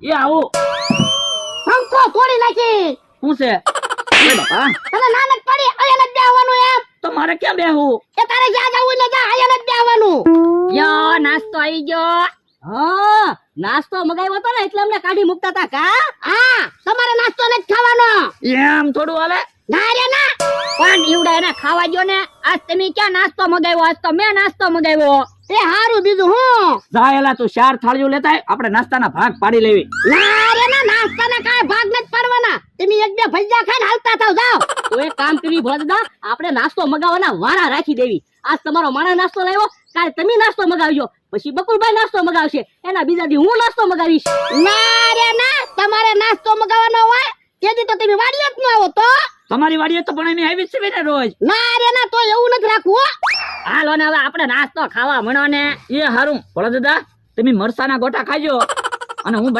એ આવો પંખો તોડી નાખી. શું છે એ બાપા તને નાનક પડી અહીંયા નથી બેહવાનું એમ. તો મારે ક્યાં બેહવું એ તારે જ્યાં જવું ને જા, અહીંયા નથી બેહવાનું. યો નાસ્તો આવી ગયો. હા નાસ્તો મગાવ્યો હતો ને એટલે અમને કાઢી મુકતા હતા કા. હા તમારે નાસ્તો નથી ખાવાનો. એમ થોડું હાલે ના રે ના. પણ ઈવડા એને ખાવા ગયો ને. આજ તમે ક્યાં નાસ્તો મગાવ્યો? આજ તો મેં નાસ્તો મગાવ્યો. એ હારું બીજું હું. જાયેલા તું 4 થાળીઓ લેતા આય, આપણે નાસ્તાના ભાગ પાડી લેવી. ના રે ના, નાસ્તાના કાંઈ ભાગ નથી પાડવાના. તમે એક બે ભજીયા ખાઈને હાલતા થાવ જાઓ. તો એક કામ કરવી ભોળાદાદા, આપણે નાસ્તો મગાવવાના વારા રાખી દેવી. આજ તમારો માણસ નાસ્તો લાવ્યો, કાલે તમે નાસ્તો મગાવજો, પછી બકુલભાઈ નાસ્તો મગાવશે, એના બીજા દી હું નાસ્તો મગાવીશ. ના રે ના, તમારે નાસ્તો મગાવવાનો હોય તેથી તો તમે વાડીએ જ ન આવો તો. તમારી વાડીએ તો પણ અમે આવી જ છે ને રોજ. ના રે ના, તો એવું નથી રાખવું હો. હાલો ને હવે આપણે નાસ્તો ખાવા મળો ને. એ હારું ભોળા દાદા, તમે મરસાના ગોટા ખાજો અને હું